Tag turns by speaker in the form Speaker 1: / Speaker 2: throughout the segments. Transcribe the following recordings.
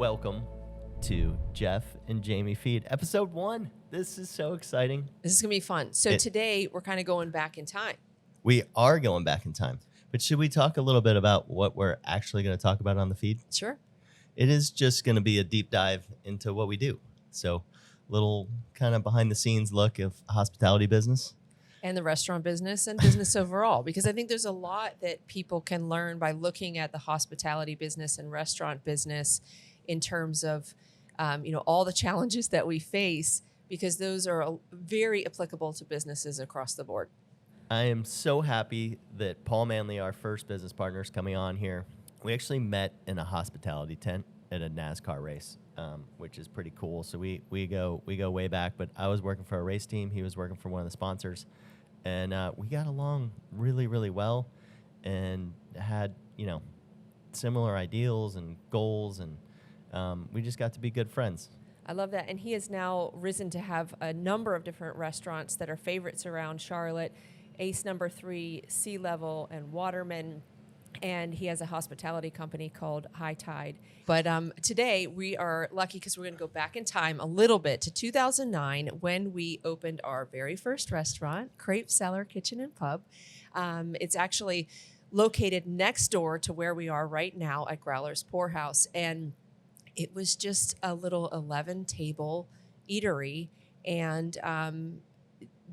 Speaker 1: Welcome to Jeff and Jamie Feed, episode 1. This is so exciting.
Speaker 2: This is going to be fun. So today we're kind of going back in time.
Speaker 1: We are going back in time. But should we talk a little bit about what we're actually going to talk about on the feed?
Speaker 2: Sure.
Speaker 1: It is just going to be a deep dive into what we do. So little kind of behind the scenes look of hospitality business.
Speaker 2: And the restaurant business and business overall, because I think there's a lot that people can learn by looking at the hospitality business and restaurant business in terms of, all the challenges that we face, because those are very applicable to businesses across the board.
Speaker 1: I am so happy that Paul Manley, our first business partner, is coming on here. We actually met in a hospitality tent at a NASCAR race, which is pretty cool. So we go way back, but I was working for a race team. He was working for one of the sponsors. And we got along really, really well and had, similar ideals and goals. And we just got to be good friends.
Speaker 2: I love that. And he has now risen to have a number of different restaurants that are favorites around Charlotte. Ace No. 3, Sea Level, and Waterman. And he has a hospitality company called High Tide. But today we are lucky because we're going to go back in time a little bit to 2009 when we opened our very first restaurant, Crêpe Cellar Kitchen and Pub. It's actually located next door to where we are right now at Growler's Poorhouse. And it was just a little 11-table eatery and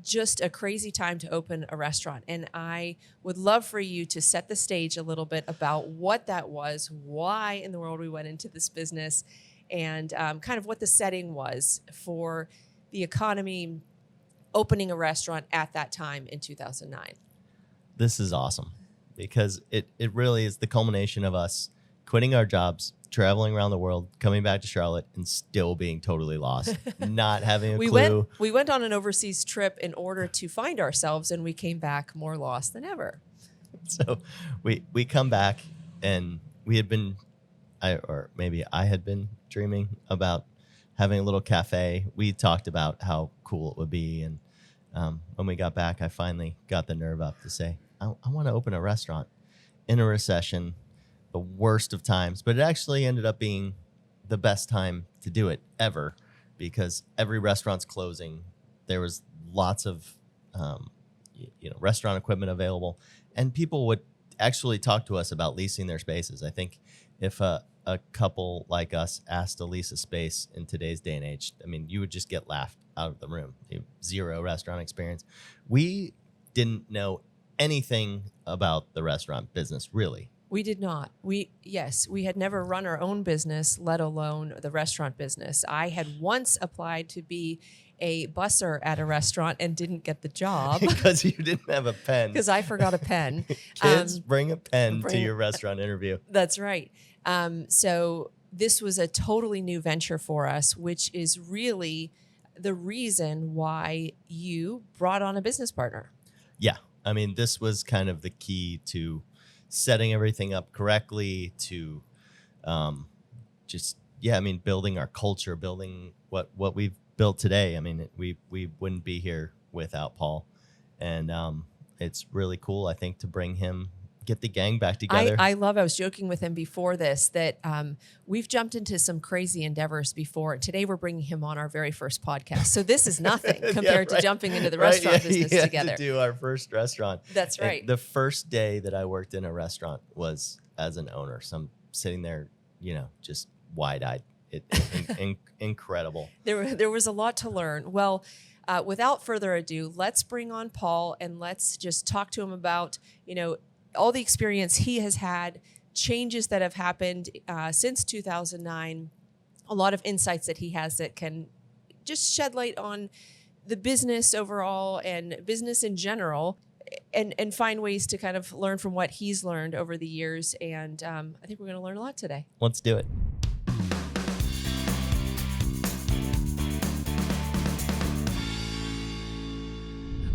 Speaker 2: just a crazy time to open a restaurant. And I would love for you to set the stage a little bit about what that was, why in the world we went into this business, and kind of what the setting was for the economy opening a restaurant at that time in 2009.
Speaker 1: This is awesome because it really is the culmination of us quitting our jobs, traveling around the world, coming back to Charlotte, and still being totally lost, not having a clue.
Speaker 2: We went on an overseas trip in order to find ourselves, and we came back more lost than ever.
Speaker 1: So we come back, and we had been, or maybe I had been dreaming about having a little cafe. We talked about how cool it would be, and when we got back, I finally got the nerve up to say, I want to open a restaurant in a recession, the worst of times, but it actually ended up being the best time to do it ever because every restaurant's closing. There was lots of, restaurant equipment available, and people would actually talk to us about leasing their spaces. I think if a couple like us asked to lease a space in today's day and age, I mean, you would just get laughed out of the room. Zero restaurant experience. We didn't know anything about the restaurant business, really.
Speaker 2: We did not. We had never run our own business, let alone the restaurant business. I had once applied to be a busser at a restaurant and didn't get the job.
Speaker 1: Because you didn't have a pen.
Speaker 2: Because I forgot a pen.
Speaker 1: Kids, bring a pen to your restaurant interview.
Speaker 2: That's right. So this was a totally new venture for us, which is really the reason why you brought on a business partner.
Speaker 1: Yeah. I mean, this was kind of the key to setting everything up correctly, to building our culture, building what we've built today. I mean, we wouldn't be here without Paul. And it's really cool, I think, to bring him, get the gang back together.
Speaker 2: I was joking with him before this that we've jumped into some crazy endeavors before. Today we're bringing him on our very first podcast. So this is nothing compared to jumping into the restaurant business together.
Speaker 1: To do our first restaurant.
Speaker 2: That's right.
Speaker 1: And the first day that I worked in a restaurant was as an owner. So I'm sitting there, just wide-eyed. Incredible.
Speaker 2: There was a lot to learn. Well, without further ado, let's bring on Paul and let's just talk to him about, all the experience he has had, changes that have happened since 2009, a lot of insights that he has that can just shed light on the business overall and business in general, and find ways to kind of learn from what he's learned over the years. And I think we're going to learn a lot today.
Speaker 1: Let's do it.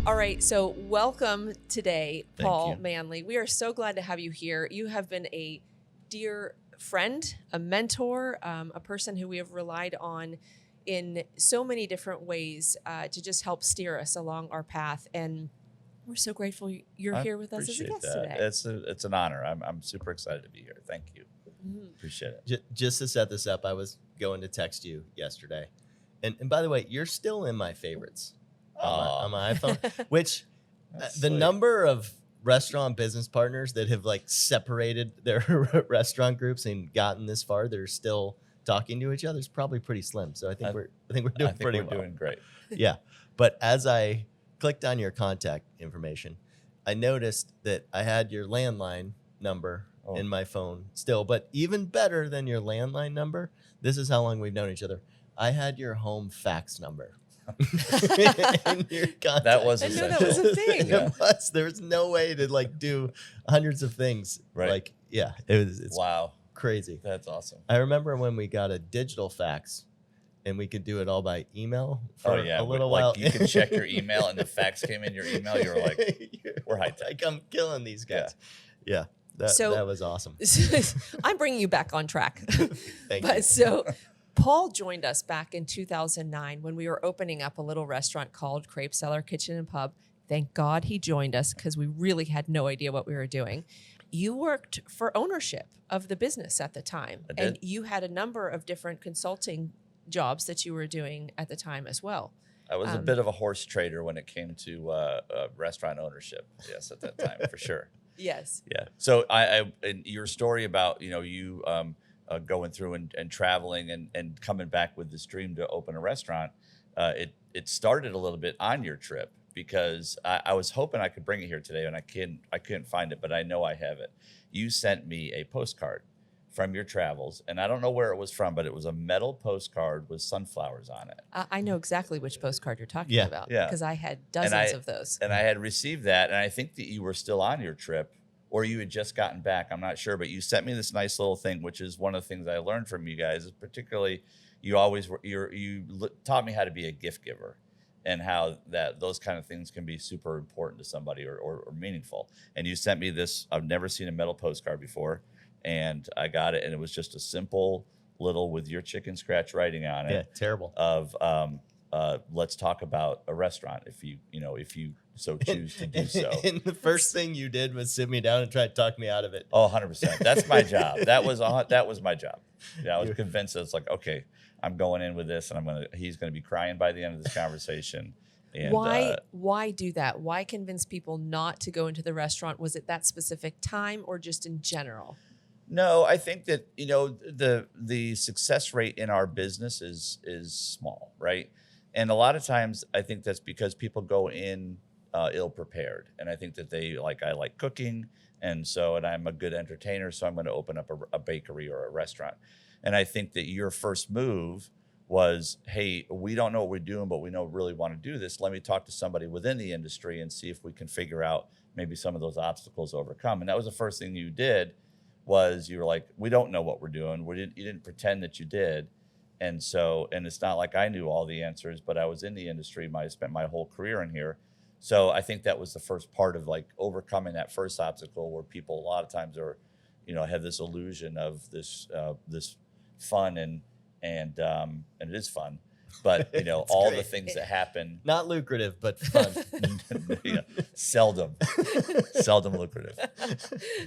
Speaker 2: All right, so welcome today, Paul Manley. We are so glad to have you here. You have been a dear friend, a mentor, a person who we have relied on in so many different ways to just help steer us along our path. And we're so grateful you're here with us as a guest today.
Speaker 3: It's an honor. I'm super excited to be here. Thank you. Appreciate it.
Speaker 1: Just to set this up, I was going to text you yesterday. And by the way, you're still in my favorites on my iPhone, which the number of restaurant business partners that have like separated their restaurant groups and gotten this far, they're still talking to each other is probably pretty slim. So I think we're doing pretty well.
Speaker 3: Doing great.
Speaker 1: Yeah. But as I clicked on your contact information, I noticed that I had your landline number in my phone still, but even better than your landline number, this is how long we've known each other. I had your home fax number. In your contact.
Speaker 3: That was
Speaker 2: I know that was a thing.
Speaker 1: It was. There was no way to like do hundreds of things.
Speaker 3: Right.
Speaker 1: Like, yeah, it's
Speaker 3: wow.
Speaker 1: Crazy.
Speaker 3: That's awesome.
Speaker 1: I remember when we got a digital fax and we could do it all by email for a little while.
Speaker 3: You could check your email and the fax came in your email. You were like, we're high tech.
Speaker 1: I'm killing these guys. Yeah. That was awesome.
Speaker 2: I'm bringing you back on track.
Speaker 1: Thank you.
Speaker 2: So Paul joined us back in 2009 when we were opening up a little restaurant called Crêpe Cellar Kitchen and Pub. Thank God he joined us because we really had no idea what we were doing. You worked for ownership of the business at the time.
Speaker 3: I did.
Speaker 2: And you had a number of different consulting jobs that you were doing at the time as well.
Speaker 3: I was a bit of a horse trader when it came to restaurant ownership. Yes, at that time, for sure.
Speaker 2: Yes.
Speaker 3: Yeah. So I and your story about, you going through and traveling and coming back with this dream to open a restaurant, it started a little bit on your trip because I was hoping I could bring it here today and I couldn't find it, but I know I have it. You sent me a postcard from your travels, and I don't know where it was from, but it was a metal postcard with sunflowers on it.
Speaker 2: I know exactly which postcard you're talking about because I had dozens of those.
Speaker 3: And I had received that, and I think that you were still on your trip or you had just gotten back. I'm not sure, but you sent me this nice little thing, which is one of the things I learned from you guys, is particularly you always were, you taught me how to be a gift giver and how those kind of things can be super important to somebody or meaningful. And you sent me this, I've never seen a metal postcard before. And I got it, and it was just a simple little with your chicken scratch writing on it.
Speaker 1: Yeah, terrible.
Speaker 3: Of let's talk about a restaurant if you so choose to do so.
Speaker 1: And the first thing you did was sit me down and try to talk me out of it.
Speaker 3: Oh, 100%. That's my job. That was my job. Yeah, I was convinced. It's like, okay, I'm going in with this, and he's gonna be crying by the end of this conversation. And,
Speaker 2: why do that? Why convince people not to go into the restaurant? Was it that specific time or just in general?
Speaker 3: No, I think that, the success rate in our business is small, right? And a lot of times I think that's because people go in ill prepared. And I think that I like cooking. And I'm a good entertainer. So I'm going to open up a bakery or a restaurant. And I think that your first move was, hey, we don't know what we're doing, but we really want to do this. Let me talk to somebody within the industry and see if we can figure out maybe some of those obstacles overcome. And that was the first thing you did. Was you were like, we don't know what we're doing. You didn't pretend that you did. And it's not like I knew all the answers, but I was in the industry. I spent my whole career in here. So I think that was the first part of like overcoming that first obstacle where people a lot of times are, have this illusion of this fun and it is fun, but all
Speaker 1: great.
Speaker 3: The things that happen.
Speaker 1: Not lucrative, but fun.
Speaker 3: Yeah, seldom lucrative,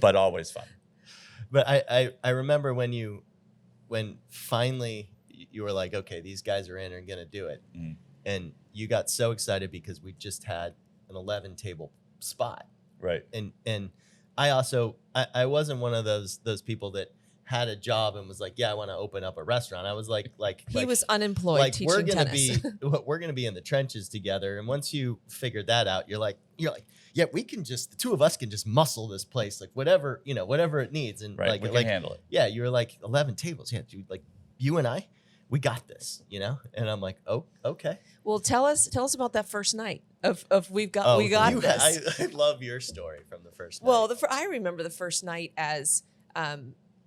Speaker 3: but always fun.
Speaker 1: But I remember when finally you were like, okay, these guys are in and going to do it.
Speaker 3: Mm.
Speaker 1: And you got so excited because we just had an 11 table spot.
Speaker 3: Right.
Speaker 1: And I also, I wasn't one of those people that had a job and was like, yeah, I want to open up a restaurant. I was like
Speaker 2: he was unemployed teaching
Speaker 1: we're gonna
Speaker 2: tennis.
Speaker 1: we're going to be in the trenches together. And once you figured that out, you're like, yeah, we can the two of us can just muscle this place, like whatever it needs. And
Speaker 3: right, we can handle it.
Speaker 1: Yeah. You were like 11 tables. Yeah. Dude, like you and I, we got this, And I'm like, oh, okay.
Speaker 2: Well, tell us about that first night of we got this.
Speaker 1: I love your story from the first night.
Speaker 2: Well, I remember the first night as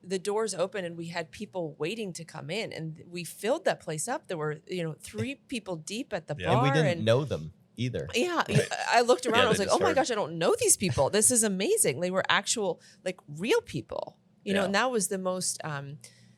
Speaker 2: the doors open and we had people waiting to come in, and we filled that place up. There were 3 people deep at the bar,
Speaker 1: and we didn't know them either.
Speaker 2: Yeah, right. I looked around. I was like, oh my gosh, I don't know these people. This is amazing. They were actual real people, and that was the most.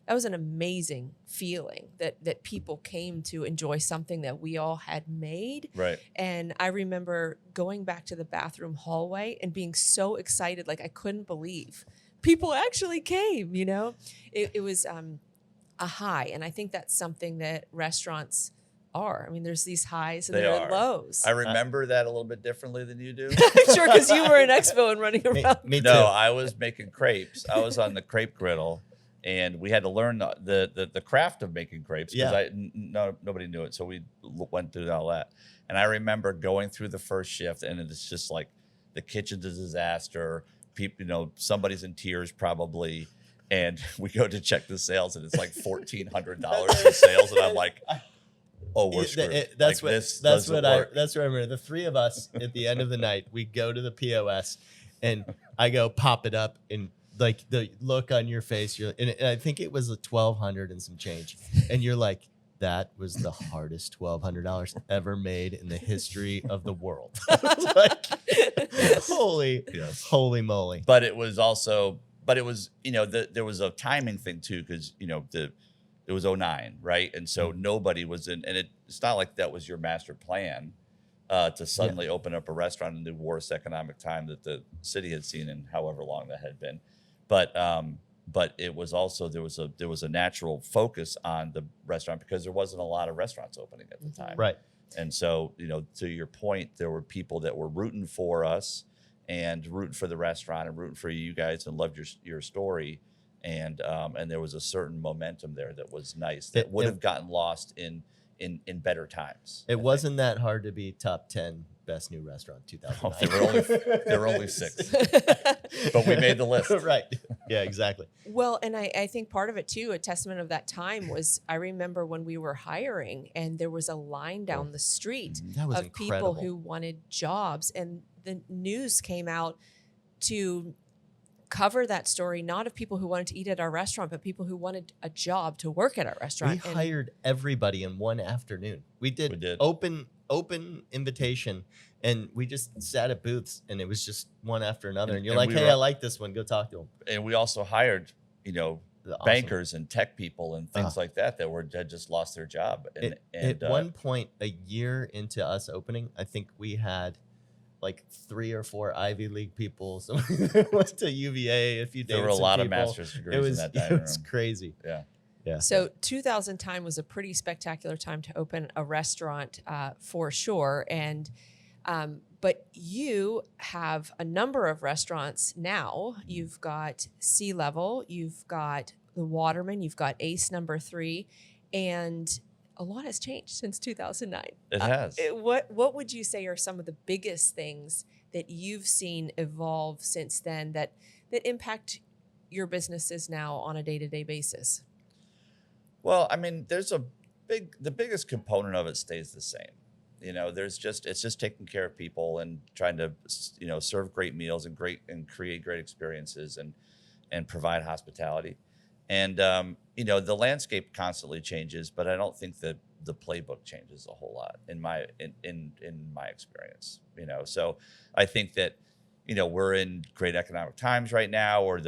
Speaker 2: That was an amazing feeling that people came to enjoy something that we all had made.
Speaker 3: Right.
Speaker 2: And I remember going back to the bathroom hallway and being so excited, like I couldn't believe people actually came, you know? It was a high. And I think that's something that restaurants are. I mean, there's these highs and
Speaker 3: They
Speaker 2: there
Speaker 3: are.
Speaker 2: are lows.
Speaker 3: I remember that a little bit differently than you do.
Speaker 2: Sure, because you were in Expo and running around.
Speaker 1: Me too.
Speaker 3: No, I was making crepes. I was on the crepe griddle, and we had to learn the craft of making crepes because nobody knew it. So we went through all that. And I remember going through the first shift, and it's just like the kitchen's a disaster. People, somebody's in tears probably. And we go to check the sales, and it's like $1,400 in sales, and I'm like, "Oh, we're screwed."
Speaker 1: That's
Speaker 3: like,
Speaker 1: what I remember. The three of us at the end of the night, we go to the POS, and I go pop it up, and like the look on your face, and I think it was $1,200 and some change, and you're like, that was the hardest $1,200 ever made in the history of the world. Like, holy moly!
Speaker 3: But it was also, there was a timing thing too, because it was 2009, right? And so nobody was in, and it's not like that was your master plan to suddenly open up a restaurant in the worst economic time that the city had seen in however long that had been. But it was also there was a natural focus on the restaurant because there wasn't a lot of restaurants opening at the time,
Speaker 1: Right?
Speaker 3: And so to your point, there were people that were rooting for us and rooting for the restaurant and rooting for you guys and loved your story, and there was a certain momentum there that was nice that would have gotten lost in better times.
Speaker 1: It wasn't that hard to be top 10 best new restaurant 2009.
Speaker 3: There were only 6, but we made the list.
Speaker 1: Right. Yeah, exactly.
Speaker 2: Well, and I think part of it too, a testament of that time was I remember when we were hiring and there was a line down the street
Speaker 1: That was
Speaker 2: of
Speaker 1: incredible.
Speaker 2: people who wanted jobs, and the news came out to cover that story, not of people who wanted to eat at our restaurant, but people who wanted a job to work at our restaurant.
Speaker 1: We hired everybody in one afternoon. We did. Open invitation, and we just sat at booths, and it was just one after another. And you're like, hey, I like this one. Go talk to them.
Speaker 3: And we also hired, bankers and tech people and things like that had just lost their job. And
Speaker 1: at one point, a year into us opening, I think we had like 3 or 4 Ivy League people. Somebody that went to UVA, a few days.
Speaker 3: There were a lot of master's degrees in that dining room.
Speaker 1: It was crazy.
Speaker 3: Yeah.
Speaker 1: Yeah.
Speaker 2: So 2000 time was a pretty spectacular time to open a restaurant for sure. And but you have a number of restaurants now. You've got Sea Level, you've got the Waterman, you've got Ace No. 3, and a lot has changed since 2009.
Speaker 3: It has.
Speaker 2: What would you say are some of the biggest things that you've seen evolve since then that impact your businesses now on a day-to-day basis?
Speaker 3: Well, I mean, the biggest component of it stays the same. It's just taking care of people and trying to, serve great meals and create great experiences and provide hospitality. And, the landscape constantly changes, but I don't think that the playbook changes a whole lot in my experience, So I think that, we're in great economic times right now, or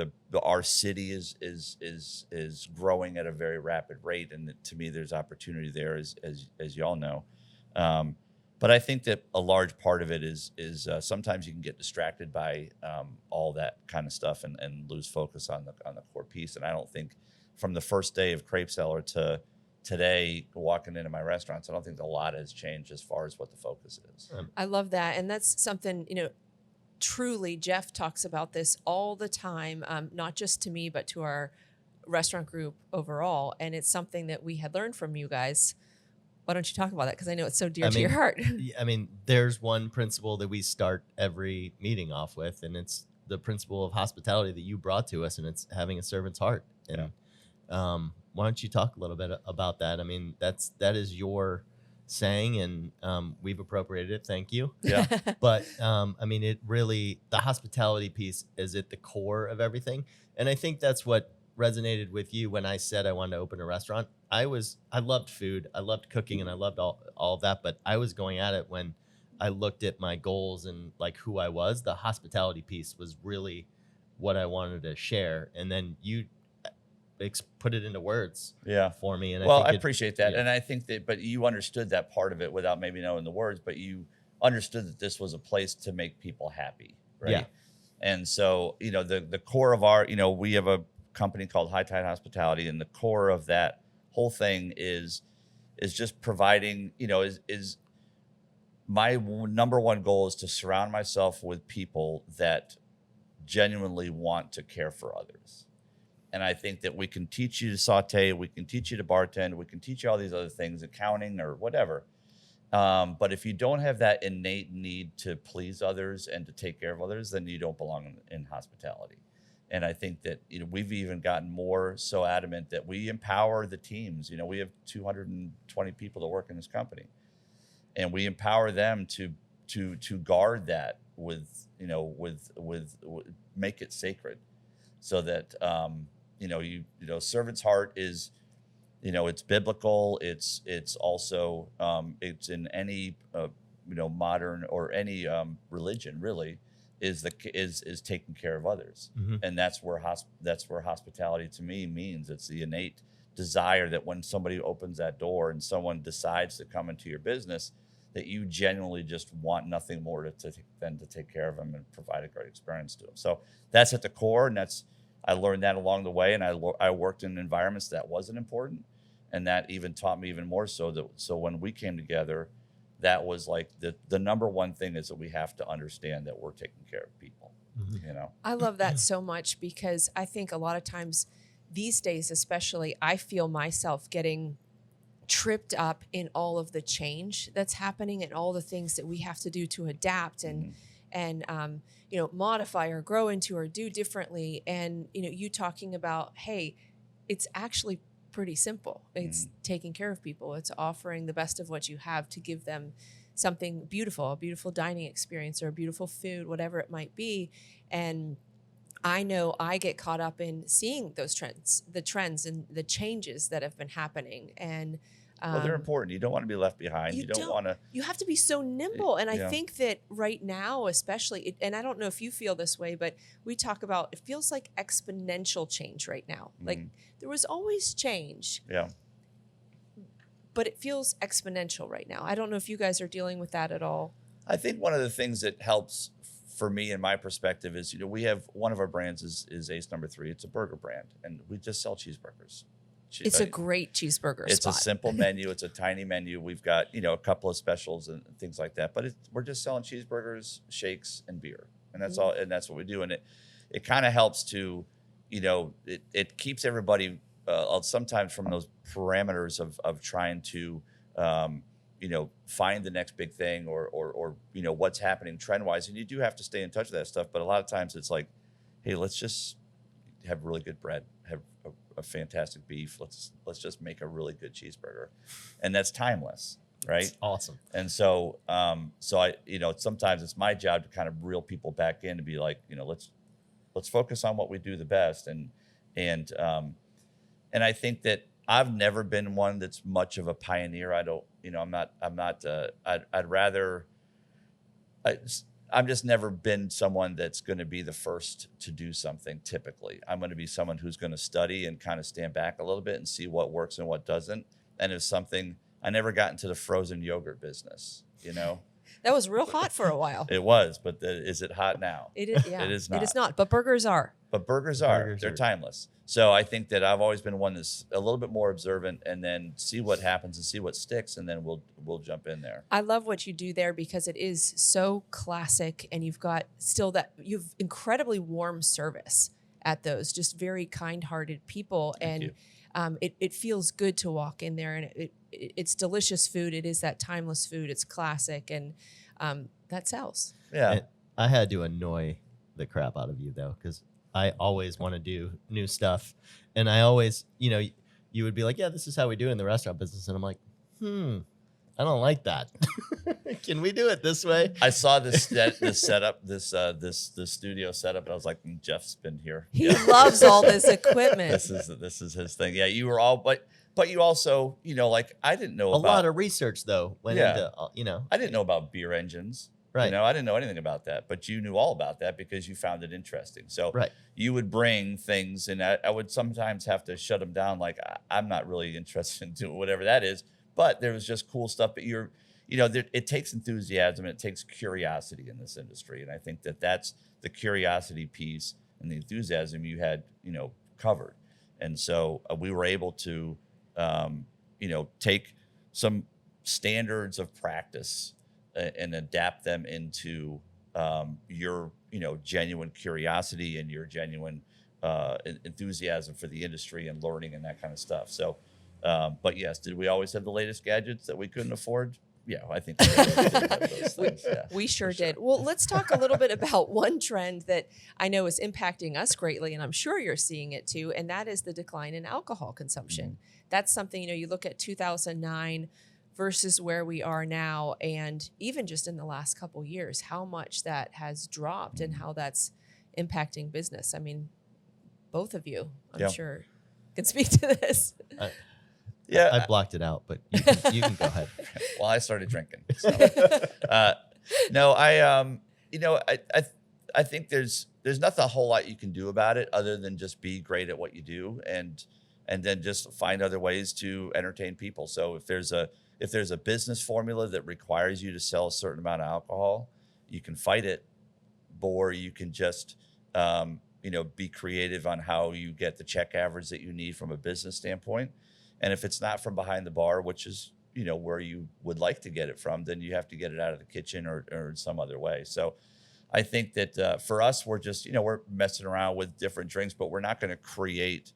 Speaker 3: our city is growing at a very rapid rate. And to me, there's opportunity there as you all know. But I think that a large part of it is sometimes you can get distracted by all that kind of stuff and lose focus on the core piece. And I don't think from the first day of Crêpe Cellar to today, walking into my restaurants, I don't think a lot has changed as far as what the focus is.
Speaker 2: I love that. And that's something, truly Jeff talks about this all the time, not just to me, but to our restaurant group overall. And it's something that we had learned from you guys. Why don't you talk about that? Because I know it's so dear to your heart.
Speaker 1: I mean, there's one principle that we start every meeting off with, and it's the principle of hospitality that you brought to us, and it's having a servant's heart. And why don't you talk a little bit about that? I mean, that is your saying, and we've appropriated it. Thank you.
Speaker 3: Yeah.
Speaker 1: But I mean, it really, the hospitality piece is at the core of everything. And I think that's what resonated with you when I said I wanted to open a restaurant. I loved food, I loved cooking, and I loved all of that. But I was going at it when I looked at my goals and like who I was. The hospitality piece was really what I wanted to share. And then you put it into words for me. And
Speaker 3: I appreciate that. Yeah. And I think that, but you understood that part of it without maybe knowing the words, but you understood that this was a place to make people happy. Right.
Speaker 1: Yeah.
Speaker 3: And so, the core of our, we have a company called High Tide Hospitality, and the core of that whole thing is just providing, is my number one goal is to surround myself with people that genuinely want to care for others. And I think that we can teach you to saute, we can teach you to bartend, we can teach you all these other things, accounting or whatever. But if you don't have that innate need to please others and to take care of others, then you don't belong in hospitality. And I think that we've even gotten more so adamant that we empower the teams. We have 220 people that work in this company, and we empower them to guard that with make it sacred, so that servant's heart is. It's biblical. It's also it's in any modern or any religion really is taking care of others, and that's where hospitality to me means. It's the innate desire that when somebody opens that door and someone decides to come into your business, that you genuinely just want nothing more than to take care of them and provide a great experience to them. So that's at the core, and I learned that along the way, and I worked in environments that wasn't important. And that even taught me even more so when we came together, that was like the number one thing is that we have to understand that we're taking care of people.
Speaker 2: I love that so much, because I think a lot of times these days, especially, I feel myself getting tripped up in all of the change that's happening and all the things that we have to do to adapt and modify or grow into or do differently. And, you talking about, hey, it's actually pretty simple. It's taking care of people. It's offering the best of what you have to give them something beautiful, a beautiful dining experience or a beautiful food, whatever it might be. And I know I get caught up in seeing those trends, the trends and the changes that have been happening. And
Speaker 3: well, they're important. You don't want to be left behind. You don't want to.
Speaker 2: You have to be so nimble. And I think that right now, especially, and I don't know if you feel this way, but we talk about, it feels like exponential change right now. Like there was always change.
Speaker 3: Yeah.
Speaker 2: But it feels exponential right now. I don't know if you guys are dealing with that at all.
Speaker 3: I think one of the things that helps for me in my perspective is, we have one of our brands is Ace No. 3. It's a burger brand, and we just sell cheeseburgers.
Speaker 2: It's a great cheeseburger spot.
Speaker 3: It's a simple menu. It's a tiny menu. We've got, a couple of specials and things like that. But we're just selling cheeseburgers, shakes, and beer. And that's all. And that's what we do. And it kind of helps to, it keeps everybody sometimes from those parameters of trying to, find the next big thing or what's happening trend-wise. And you do have to stay in touch with that stuff. But a lot of times it's like, hey, let's just have really good bread, have a fantastic beef. Let's just make a really good cheeseburger, and that's timeless, right?
Speaker 1: That's awesome.
Speaker 3: And so, I, sometimes it's my job to kind of reel people back in to be like, let's focus on what we do the best, and I think that I've never been one that's much of a pioneer. I don't, I'm not. I'd rather. I've just never been someone that's going to be the first to do something. Typically, I'm going to be someone who's going to study and kind of stand back a little bit and see what works and what doesn't. And if something, I never got into the frozen yogurt business,
Speaker 2: That was real hot for a while.
Speaker 3: It was, but is it hot now?
Speaker 2: It is. Yeah,
Speaker 3: it is not.
Speaker 2: It is not. But burgers are.
Speaker 3: But burgers are. They're timeless. So I think that I've always been one that's a little bit more observant, and then see what happens and see what sticks, and then we'll jump in there.
Speaker 2: I love what you do there, because it is so classic, and you've you've incredibly warm service at those, just very kind-hearted people.
Speaker 3: Thank
Speaker 2: And
Speaker 3: you.
Speaker 2: it feels good to walk in there, and it's delicious food. It is that timeless food. It's classic, and that sells.
Speaker 3: Yeah.
Speaker 1: And I had to annoy the crap out of you though, because I always want to do new stuff, and I always, you would be like, "Yeah, this is how we do it in the restaurant business," and I'm like, I don't like that. Can we do it this way?
Speaker 3: I saw this setup, this studio setup, and I was like, Jeff's been here.
Speaker 2: He loves all this equipment.
Speaker 3: This is his thing. Yeah, you were all, but you also, like, I didn't know
Speaker 1: A
Speaker 3: about
Speaker 1: lot of research though went into,
Speaker 3: I didn't know about beer engines.
Speaker 1: Right.
Speaker 3: I didn't know anything about that, but you knew all about that because you found it interesting. So
Speaker 1: Right.
Speaker 3: you would bring things, and I would sometimes have to shut them down. Like, I'm not really interested in doing whatever that is, but there was just cool stuff. But it takes enthusiasm and it takes curiosity in this industry. And I think that that's the curiosity piece and the enthusiasm you had, covered. And so we were able to, take some standards of practice and adapt them into your, genuine curiosity and your genuine enthusiasm for the industry and learning and that kind of stuff. So, but yes, did we always have the latest gadgets that we couldn't afford? Yeah, I think we always did have those things. Yeah,
Speaker 2: We sure did. Well, let's talk a little bit about one trend that I know is impacting us greatly, and I'm sure you're seeing it too, and that is the decline in alcohol consumption.
Speaker 3: Mm-hmm.
Speaker 2: That's something, you look at 2009 versus where we are now, and even just in the last couple years, how much that has dropped and how that's impacting business. I mean, both of you, I'm sure, can speak to this.
Speaker 3: Yeah,
Speaker 1: I blocked it out, but you can go ahead.
Speaker 3: Well, I started drinking. So. No, I think there's nothing a whole lot you can do about it other than just be great at what you do and then just find other ways to entertain people. So if there's a business formula that requires you to sell a certain amount of alcohol, you can fight it, or you can just be creative on how you get the check average that you need from a business standpoint. And if it's not from behind the bar, which is, where you would like to get it from, then you have to get it out of the kitchen or in some other way. So I think that for us, we're just, we're messing around with different drinks, but we're not going to create,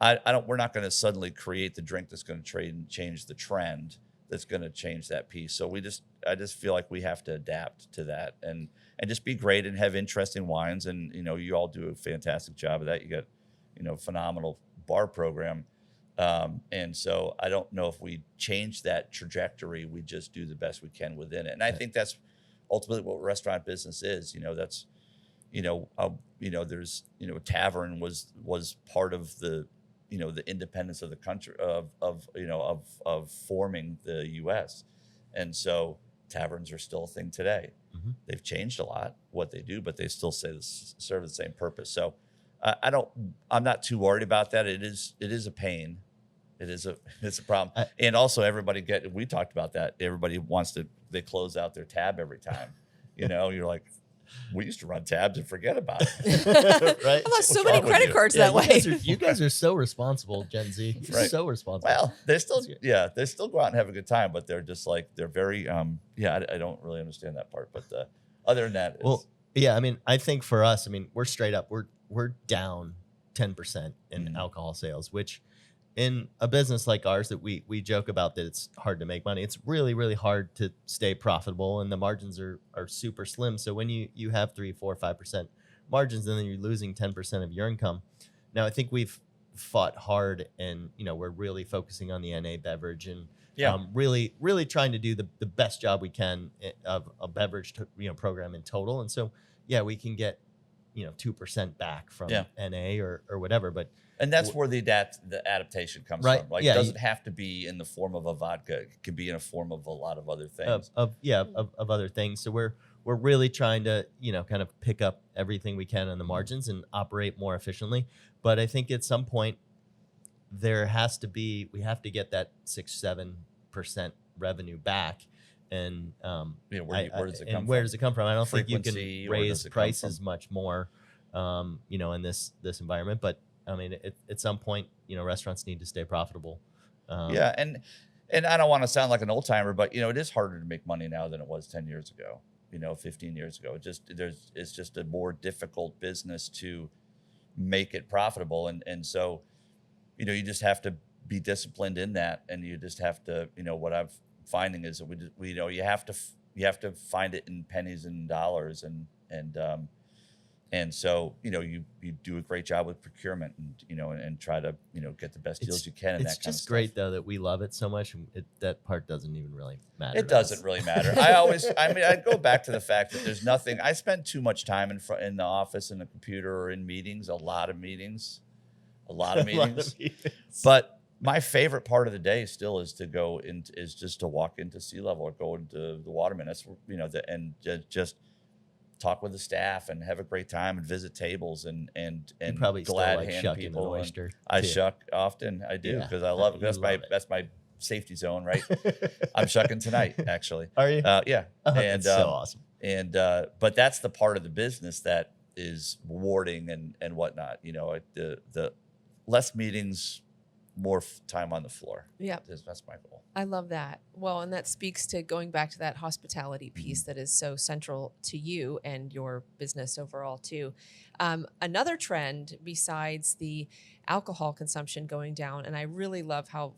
Speaker 3: we're not going to suddenly create the drink that's going to change the trend that's going to change that piece. So I just feel like we have to adapt to that and just be great and have interesting wines. And, you all do a fantastic job of that. You got, phenomenal bar program. And so I don't know if we change that trajectory. We just do the best we can within it. And I think that's ultimately what restaurant business is. That's, there's, tavern was part of the, the independence of the country of forming the U.S. And so taverns are still a thing today. Mm-hmm. They've changed a lot what they do, but they still serve the same purpose. So I'm not too worried about that. It is a pain. It's a problem. And also we talked about that. Everybody they close out their tab every time. You're like, we used to run tabs and forget about it.
Speaker 1: Right?
Speaker 2: I lost so many credit cards that way.
Speaker 1: You guys are so responsible, Gen Z. You're
Speaker 3: Right.
Speaker 1: so responsible.
Speaker 3: Well, they still go out and have a good time, but they're just like, they're very, I don't really understand that part. But other than that,
Speaker 1: I mean, I think for us, we're straight up, we're down 10% in alcohol sales, which in a business like ours that we joke about that it's hard to make money. It's really, really hard to stay profitable, and the margins are super slim. So when you have 3, 4, 5% margins, and then you're losing 10% of your income. Now, I think we've fought hard, and we're really focusing on the NA beverage and really, really trying to do the best job we can of a beverage program in total. And so we can get 2% back from NA or whatever,
Speaker 3: and that's where the adaptation comes from. Like, it doesn't have to be in the form of a vodka. It can be in a form of a lot of other things.
Speaker 1: Of other things. So we're really trying to, kind of pick up everything we can on the margins and operate more efficiently. But I think at some point we have to get that 6-7% revenue back. And where does it come from? Where does it come from? I don't think you can raise prices much more, in this environment. But at some point, restaurants need to stay profitable.
Speaker 3: And I don't want to sound like an old timer, but it is harder to make money now than it was 10 years ago. 15 years ago. It's just a more difficult business to make it profitable, and so you just have to be disciplined in that, and you just have to what I'm finding is that you have to find it in pennies and dollars, and so you do a great job with procurement and try to get the best deals you can.
Speaker 1: It's just great though that we love it so much, and that part doesn't even really matter.
Speaker 3: It doesn't really matter. I go back to the fact that there's nothing. I spend too much time in the office, in the computer, or in meetings. A lot of meetings. But my favorite part of the day still is just to walk into Sea Level or go into the Waterman. That's and just talk with the staff and have a great time and visit tables and
Speaker 1: you probably
Speaker 3: glad
Speaker 1: still
Speaker 3: hand
Speaker 1: shucking
Speaker 3: people.
Speaker 1: An oyster
Speaker 3: I shuck often. I do because I love it. That's my safety zone, right? I'm shucking tonight, actually.
Speaker 1: Are you?
Speaker 3: Yeah.
Speaker 1: Oh,
Speaker 3: And
Speaker 1: that's so awesome.
Speaker 3: And but that's the part of the business that is rewarding and whatnot. You know, the less meetings, more time on the floor.
Speaker 2: Yeah.
Speaker 3: That's my goal.
Speaker 2: I love that. Well, and that speaks to going back to that hospitality piece that is so central to you and your business overall too. Another trend besides the alcohol consumption going down, and I really love how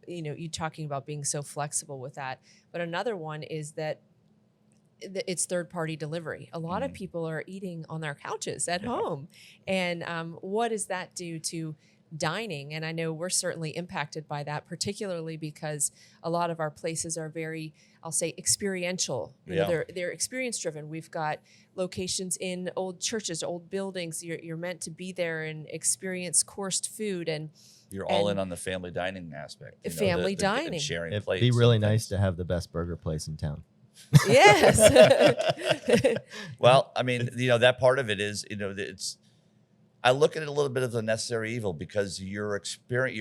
Speaker 2: you talking about being so flexible with that. But another one is that it's third-party delivery. A lot of people are eating on their couches at home, and what does that do to dining? And I know we're certainly impacted by that, particularly because a lot of our places are very, I'll say, experiential. You know, they're experience driven. We've got locations in old churches, old buildings. You're meant to be there and experience coursed food, and
Speaker 3: you're all in on the family dining aspect. You know,
Speaker 2: family
Speaker 3: the
Speaker 2: dining.
Speaker 3: Sharing
Speaker 1: It'd
Speaker 3: plates.
Speaker 1: be really nice to have the best burger place in town.
Speaker 2: Yes.
Speaker 3: Well, I mean, you know, that part of it is, you know, I look at it a little bit as a necessary evil because your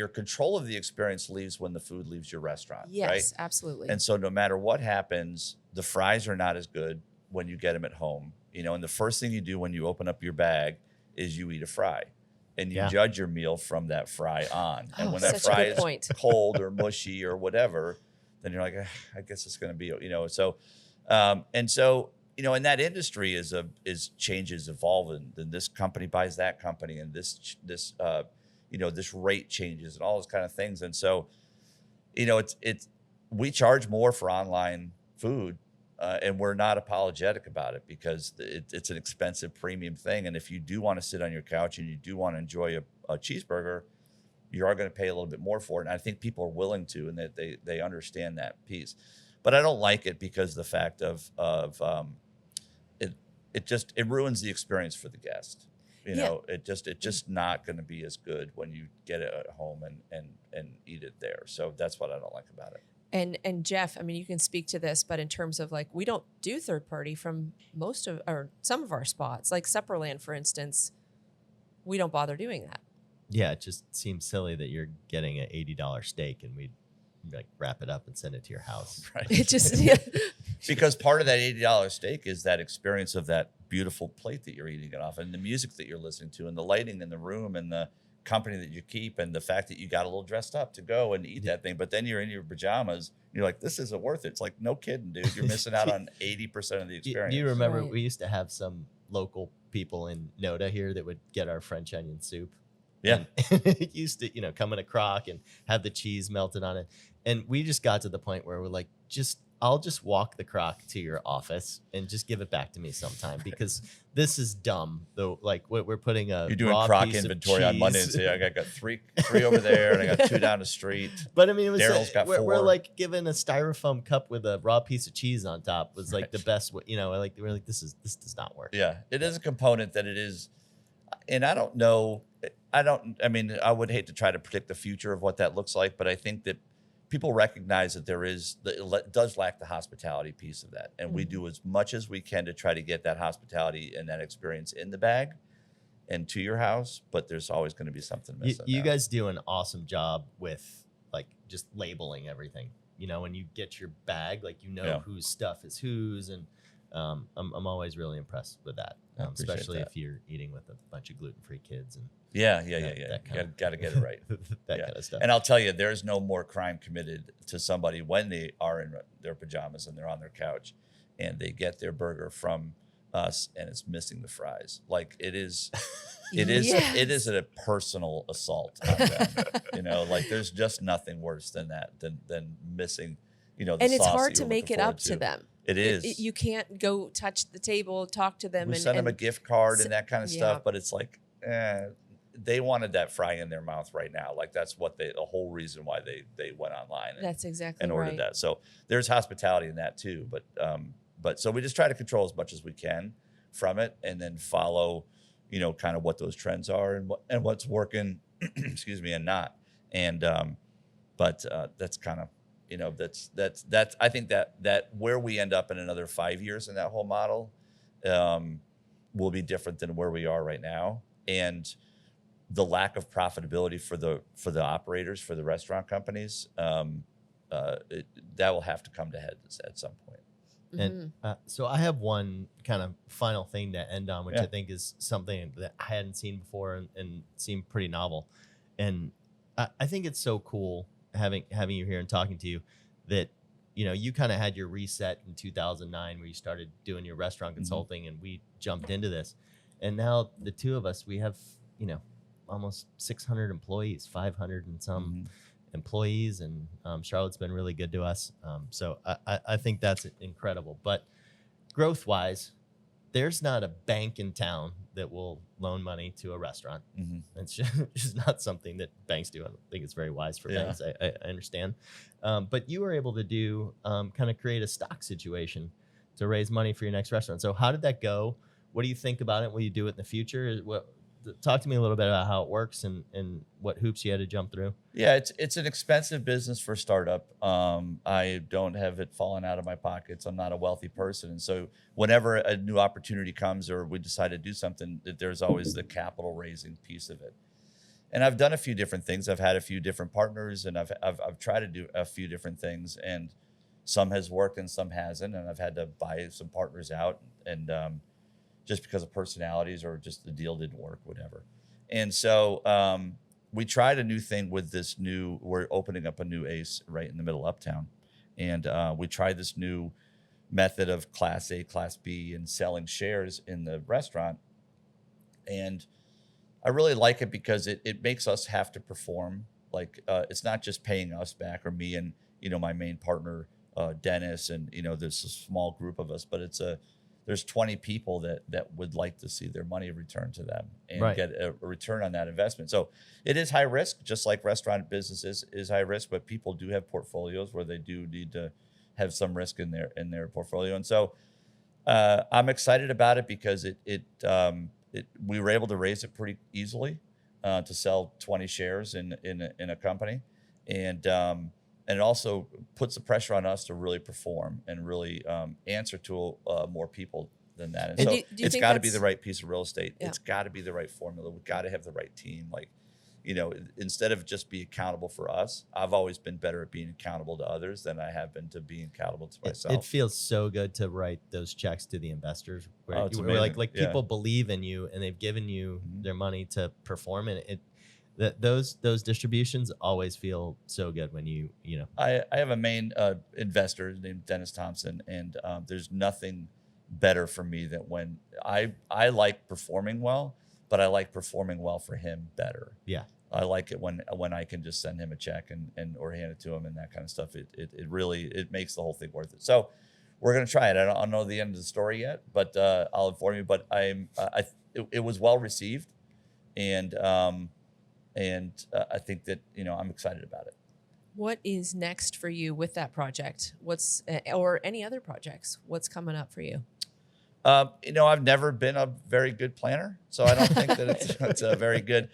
Speaker 3: control of the experience leaves when the food leaves your restaurant.
Speaker 2: Yes,
Speaker 3: right?
Speaker 2: absolutely.
Speaker 3: And so no matter what happens, the fries are not as good when you get them at home. You know, and the first thing you do when you open up your bag is you eat a fry. And you judge your meal from that fry on. And when that fry is cold or mushy or whatever, then you're like, I guess it's going to be, you know. So, and so, you know, and that industry is changes, evolving. And this company buys that company, and this you know, this rate changes and all those kind of things. And so, you know, we charge more for online food, and we're not apologetic about it because it's an expensive premium thing. And if you do want to sit on your couch and you do want to enjoy a cheeseburger, you are going to pay a little bit more for it. And I think people are willing to, and that they understand that piece. But I don't like it because the fact of it ruins the experience for the guest. You know, it's just not going to be as good when you get it at home and eat it there. So that's what I don't like about it.
Speaker 2: And Jeff, I mean, you can speak to this, but in terms of like, we don't do third party from some of our spots, like Supperland, for instance, we don't bother doing that.
Speaker 1: Yeah, it just seems silly that you're getting an $80 steak and we'd like wrap it up and send it to your house.
Speaker 3: Right.
Speaker 2: It just
Speaker 3: because part of that $80 steak is that experience of that beautiful plate that you're eating it off, and the music that you're listening to, and the lighting in the room, and the company that you keep, and the fact that you got a little dressed up to go and eat that thing. But then you're in your pajamas, you're like, this isn't worth it. It's like, no kidding, dude. You're missing out on 80% of the experience.
Speaker 1: Do you remember
Speaker 2: Right.
Speaker 1: we used to have some local people in Noda here that would get our French onion soup?
Speaker 3: Yeah.
Speaker 1: And it used to, you know, come in a crock and have the cheese melted on it. And we just got to the point where we're like, I'll just walk the crock to your office and just give it back to me sometime, because this is dumb. Though, like we're putting a
Speaker 3: you're doing
Speaker 1: raw
Speaker 3: crock
Speaker 1: piece
Speaker 3: inventory
Speaker 1: of
Speaker 3: on Monday and
Speaker 1: cheese.
Speaker 3: say, I got three over there, and I got 2 down the street.
Speaker 1: But I mean, it was
Speaker 3: Daryl's got
Speaker 1: we're
Speaker 3: 4.
Speaker 1: like given a styrofoam cup with a raw piece of cheese on top was like the best. You know, we're like this does not work.
Speaker 3: Yeah, it is a component that it is, and I don't know. I mean, I would hate to try to predict the future of what that looks like, but I think that people recognize that it does lack the hospitality piece of that, and we do as much as we can to try to get that hospitality and that experience in the bag and to your house. But there's always going to be something missing.
Speaker 1: You guys do an awesome job with like just labeling everything. You know, when you get your bag, like whose stuff is whose, and I'm always really impressed with that, especially if you're eating with a bunch of gluten-free kids and
Speaker 3: yeah. Got to get it right.
Speaker 1: that kind of stuff.
Speaker 3: And I'll tell you, there's no more crime committed to somebody when they are in their pajamas and they're on their couch and they get their burger from us and it's missing the fries. Like it is a personal assault on them. You know, like there's just nothing worse than that, than missing, you know, the
Speaker 2: and it's
Speaker 3: sauce
Speaker 2: hard
Speaker 3: that
Speaker 2: to
Speaker 3: you're
Speaker 2: make
Speaker 3: looking
Speaker 2: it up
Speaker 3: forward
Speaker 2: to them.
Speaker 3: It is.
Speaker 2: You can't go touch the table, talk to them.
Speaker 3: We send them a gift card and that kind of stuff, but it's like, they wanted that fry in their mouth right now. Like that's what the whole reason why they went online and ordered
Speaker 2: right.
Speaker 3: that. So there's hospitality in that too. But so we just try to control as much as we can from it, and then follow, you know, kind of what those trends are and what's working, excuse me, and not. And but that's kind of, you know, that's I think that where we end up in another 5 years in that whole model will be different than where we are right now. And the lack of profitability for the operators, for the restaurant companies, that will have to come to head at some point.
Speaker 1: And so I have one kind of final thing to end on, which
Speaker 3: Yeah.
Speaker 1: I think is something that I hadn't seen before and seemed pretty novel. And I think it's so cool having you here and talking to you that, you kind of had your reset in 2009 where you started doing your restaurant consulting and we jumped into this. And now the two of us, we have, almost 600 employees, 500 and some employees, and Charlotte's been really good to us. So I think that's incredible. But growth wise, there's not a bank in town that will loan money to a restaurant. It's just not something that banks do. I don't think it's very wise for banks. I understand. But you were able to do kind of create a stock situation to raise money for your next restaurant. So how did that go? What do you think about it? Will you do it in the future? Talk to me a little bit about how it works and what hoops you had to jump through.
Speaker 3: Yeah, it's an expensive business for startup. I don't have it falling out of my pockets. I'm not a wealthy person. And so whenever a new opportunity comes or we decide to do something, there's always the capital raising piece of it. And I've done a few different things. I've had a few different partners and I've tried to do a few different things, and some has worked and some hasn't. And I've had to buy some partners out and just because of personalities or just the deal didn't work, whatever. And so we tried a new thing with we're opening up a new Ace right in the middle of Uptown. And we tried this new method of Class A, Class B, and selling shares in the restaurant. And I really like it because it makes us have to perform. Like it's not just paying us back or me and, my main partner, Dennis, and, there's a small group of us, but there's 20 people that would like to see their money returned to them and get a return on that investment. So it is high risk, just like restaurant business is high risk, but people do have portfolios where they do need to have some risk in their portfolio. And so I'm excited about it because we were able to raise it pretty easily to sell 20 shares in a company. And it also puts the pressure on us to really perform and really answer to more people than that. And so it's got to be the right piece of real estate. Yeah. It's got to be the right formula. We've got to have the right team. Like, instead of just be accountable for us, I've always been better at being accountable to others than I have been to being accountable to myself.
Speaker 1: It feels so good to write those checks to the investors where,
Speaker 3: it's amazing.
Speaker 1: like people believe in you and they've given you their money to perform, and those distributions always feel so good when you know.
Speaker 3: I have a main investor named Dennis Thompson, and there's nothing better for me than when I like performing well, but I like performing well for him better.
Speaker 1: Yeah.
Speaker 3: I like it when I can just send him a check and or hand it to him and that kind of stuff. It really makes the whole thing worth it. So we're gonna try it. I don't know the end of the story yet, but I'll inform you. But it was well received, and I think that I'm excited about it.
Speaker 2: What is next for you with that project? What's or any other projects? What's coming up for you?
Speaker 3: I've never been a very good planner, so I don't think that it's a very good.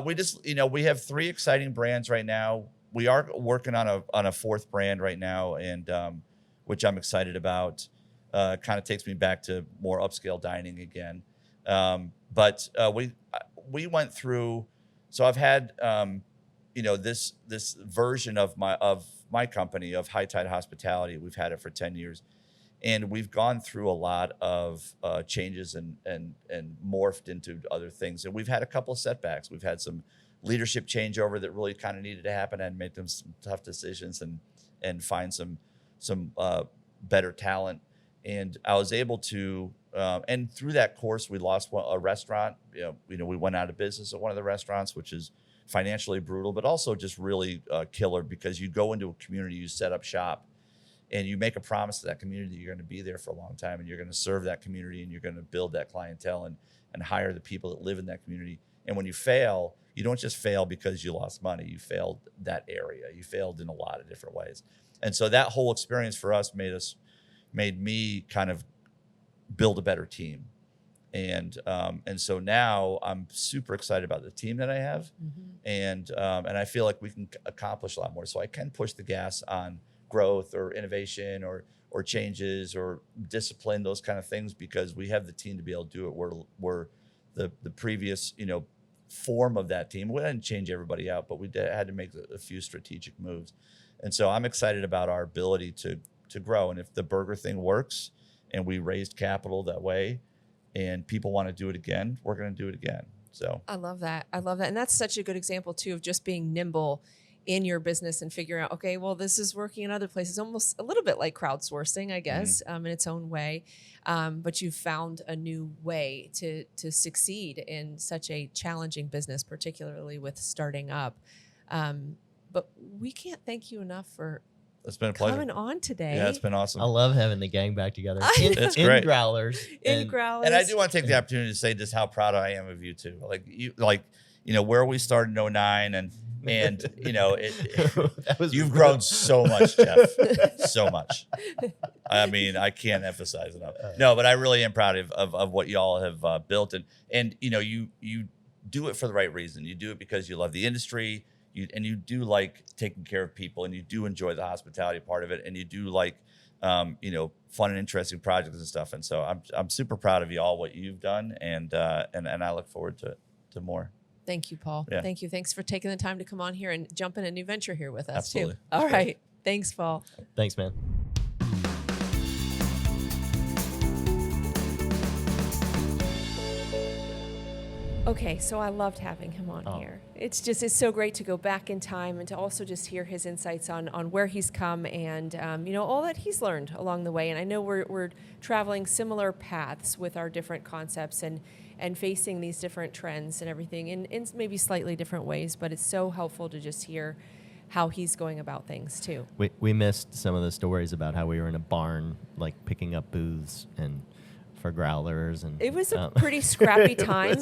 Speaker 3: We have 3 exciting brands right now. We are working on a 4th brand right now, and which I'm excited about. Kind of takes me back to more upscale dining again. But we went through. So I've had this version of my company of High Tide Hospitality. We've had it for 10 years. And we've gone through a lot of changes and morphed into other things. And we've had a couple of setbacks. We've had some leadership changeover that really kind of needed to happen, and made them some tough decisions and find some better talent. And I was able to, and through that course, we lost a restaurant. We went out of business at one of the restaurants, which is financially brutal, but also just really killer, because you go into a community, you set up shop, and you make a promise to that community you're going to be there for a long time, and you're going to serve that community, and you're going to build that clientele and hire the people that live in that community. And when you fail, you don't just fail because you lost money. You failed that area. You failed in a lot of different ways. And so that whole experience for us made me kind of build a better team. And so now I'm super excited about the team that I have. And I feel like we can accomplish a lot more. So I can push the gas on growth or innovation or changes or discipline, those kind of things, because we have the team to be able to do it. We're the previous, form of that team. We didn't change everybody out, but we had to make a few strategic moves. And so I'm excited about our ability to grow. And if the burger thing works and we raised capital that way and people want to do it again, we're going to do it again. So
Speaker 2: I love that. I love that. And that's such a good example too of just being nimble in your business and figuring out, okay, well, this is working in other places, almost a little bit like crowdsourcing, I guess, in its own way. But you've found a new way to succeed in such a challenging business, particularly with starting up. But we can't thank you enough for
Speaker 3: it's been a pleasure
Speaker 2: coming on today.
Speaker 3: Yeah, it's been awesome.
Speaker 1: I love having the gang back together.
Speaker 3: It's great.
Speaker 1: In Growlers.
Speaker 2: In Growlers.
Speaker 3: And I do want to take the opportunity to say just how proud I am of you too. Where we started in 09 and you've grown so much, Jeff, so much. I mean, I can't emphasize enough. No, but I really am proud of what y'all have built, and you do it for the right reason. You do it because you love the industry, you do like taking care of people, and you do enjoy the hospitality part of it, and you do like fun and interesting projects and stuff. And so I'm super proud of y'all, what you've done, and I look forward to more.
Speaker 2: Thank you, Paul.
Speaker 3: Yeah.
Speaker 2: Thank you. Thanks for taking the time to come on here and jump in a new venture here with us,
Speaker 3: Absolutely.
Speaker 2: too. All right. Thanks, Paul.
Speaker 1: Thanks, man.
Speaker 2: Okay, so I loved having him on here. It's so great to go back in time and to also just hear his insights on where he's come and, all that he's learned along the way. And I know we're traveling similar paths with our different concepts and facing these different trends and everything in maybe slightly different ways, but it's so helpful to just hear how he's going about things too.
Speaker 1: We missed some of the stories about how we were in a barn, like picking up booths and for Growlers, and
Speaker 2: it was a pretty scrappy time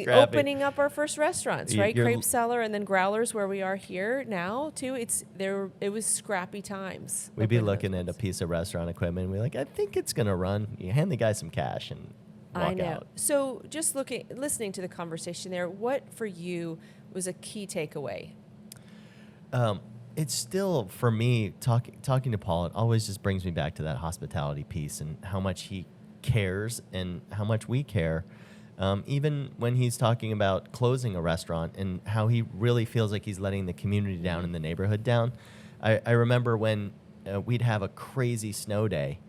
Speaker 2: opening up our first restaurants, right? Crêpe Cellar and then Growlers, where we are here now too. It was scrappy times.
Speaker 1: We'd be looking at a piece of restaurant equipment and we're like, I think it's gonna run. You hand the guy some cash and walk out.
Speaker 2: So just listening to the conversation there, what for you was a key takeaway?
Speaker 1: It's still, for me, talking to Paul, it always just brings me back to that hospitality piece and how much he cares and how much we care. Even when he's talking about closing a restaurant and how he really feels like he's letting the community down and the neighborhood down. I remember when we'd have a crazy snow day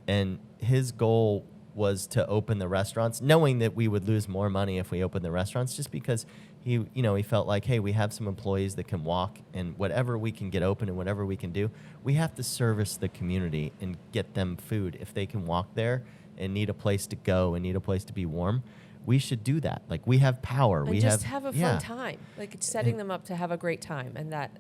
Speaker 1: and his goal was to open the restaurants, knowing that we would lose more money if we opened the restaurants, just because he felt like, hey, we have some employees that can walk, and whatever we can get open and whatever we can do, we have to service the community and get them food. If they can walk there and need a place to go and need a place to be warm, we should do that. Like, we have power.
Speaker 2: And have a fun time. Like, it's setting them up to have a great time, and that.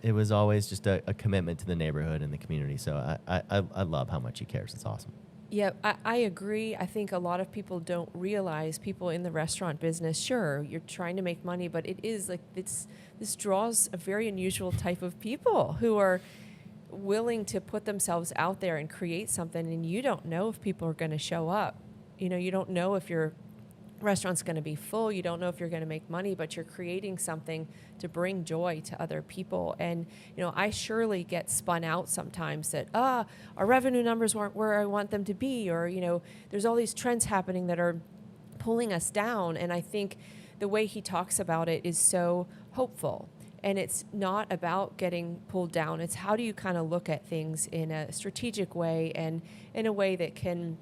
Speaker 1: It was always just a commitment to the neighborhood and the community. So I love how much he cares. It's awesome.
Speaker 2: Yeah, I agree. I think a lot of people don't realize, people in the restaurant business, sure, you're trying to make money, but it is like this draws a very unusual type of people who are willing to put themselves out there and create something, and you don't know if people are going to show up. You don't know if your restaurant's going to be full. You don't know if you're going to make money, but you're creating something to bring joy to other people. And, I surely get spun out sometimes that, our revenue numbers weren't where I want them to be, or, there's all these trends happening that are pulling us down. And I think the way he talks about it is so hopeful. And it's not about getting pulled down. It's how do you kind of look at things in a strategic way and in a way that can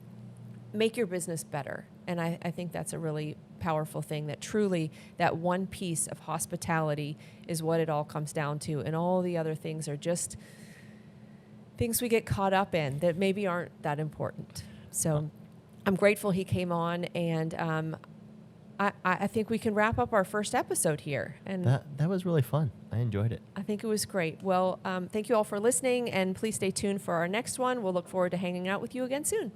Speaker 2: make your business better. And I think that's a really powerful thing, that truly that one piece of hospitality is what it all comes down to. And all the other things are just things we get caught up in that maybe aren't that important. So I'm grateful he came on, and I think we can wrap up our first episode here. And
Speaker 1: that was really fun. I enjoyed it.
Speaker 2: I think it was great. Well, thank you all for listening, and please stay tuned for our next one. We'll look forward to hanging out with you again soon.